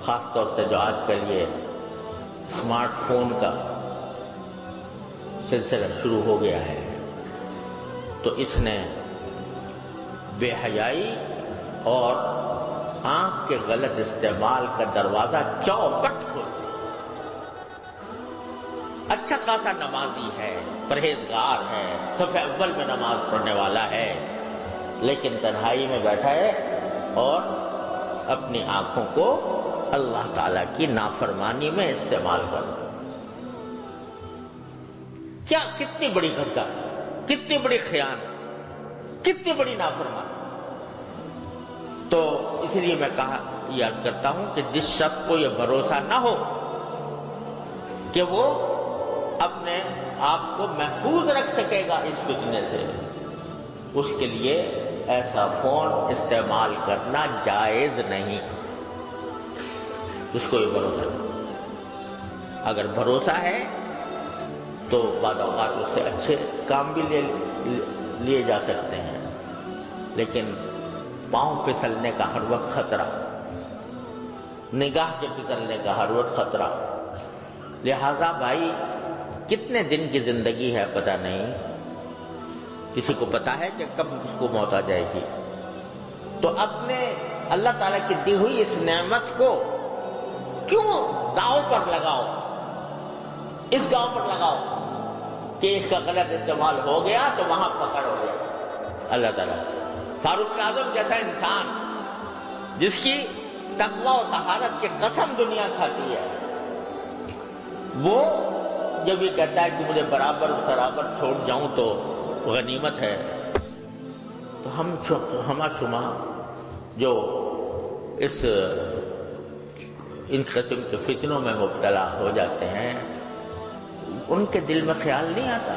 خاص طور سے جو آج کل یہ اسمارٹ فون کا سلسلہ شروع ہو گیا ہے، تو اس نے بے حیائی اور آنکھ کے غلط استعمال کا دروازہ چوپٹ کھول دیا۔ اچھا خاصا نمازی ہے، پرہیزگار ہے، صف اول میں نماز پڑھنے والا ہے، لیکن تنہائی میں بیٹھا ہے اور اپنی آنکھوں کو اللہ تعالیٰ کی نافرمانی میں استعمال کر رہا ہے۔ کیا کتنی بڑی غداری، کتنی بڑی خیانت، کتنی بڑی نافرمانی۔ تو اس لیے میں یہ عرض کرتا ہوں کہ جس شخص کو یہ بھروسہ نہ ہو کہ وہ اپنے آپ کو محفوظ رکھ سکے گا اس فتنے سے، اس کے لیے ایسا فون استعمال کرنا جائز نہیں، جس کو یہ بھروسہ نہیں۔ اگر بھروسہ ہے تو بعض اوقات اس سے اچھے کام بھی لیے جا سکتے ہیں، لیکن پاؤں پھسلنے کا ہر وقت خطرہ، نگاہ کے پھسلنے کا ہر وقت خطرہ۔ لہذا بھائی کتنے دن کی زندگی ہے پتہ نہیں، کسی کو پتا ہے کہ کب اس کو موت آ جائے گی، تو اپنے اللہ تعالیٰ کی دی ہوئی اس نعمت کو کیوں داؤ پر لگاؤ، اس گاؤں پر لگاؤ کہ اس کا غلط استعمال ہو گیا تو وہاں پکڑ ہو گیا۔ اللہ تعالیٰ فاروق اعظم جیسا انسان جس کی تقوی و طہارت کی قسم دنیا کھاتی ہے، وہ جب یہ کہتا ہے کہ مجھے برابر چھوڑ جاؤں تو غنیمت ہے، تو ہم شما جو ان قسم کے فتنوں میں مبتلا ہو جاتے ہیں، ان کے دل میں خیال نہیں آتا،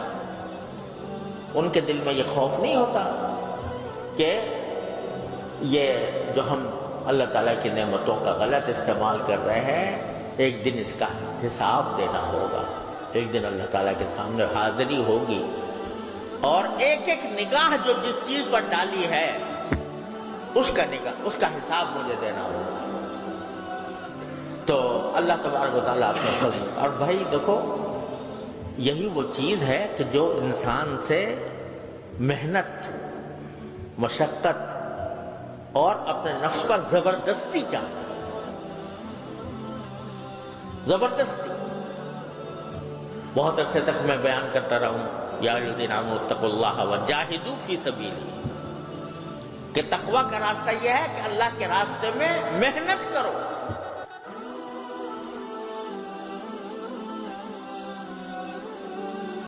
ان کے دل میں یہ خوف نہیں ہوتا کہ یہ جو ہم اللہ تعالیٰ کی نعمتوں کا غلط استعمال کر رہے ہیں، ایک دن اس کا حساب دینا ہوگا، ایک دن اللہ تعالیٰ کے سامنے حاضری ہوگی، اور ایک ایک نگاہ جو جس چیز پر ڈالی ہے اس کا حساب مجھے دینا ہوگا۔ تو اللہ تبارک و تعالیٰ اپنے فضل، اور بھائی دیکھو یہی وہ چیز ہے کہ جو انسان سے محنت، مشقت اور اپنے نفس پر زبردستی چاہتا ہے، زبردستی۔ بہت عرصے تک میں بیان کرتا رہا ہوں، یا الذین آمنوا اتقوا اللہ وجاہدوا فی سبیلہ، کہ تقوی کا راستہ یہ ہے کہ اللہ کے راستے میں محنت کرو،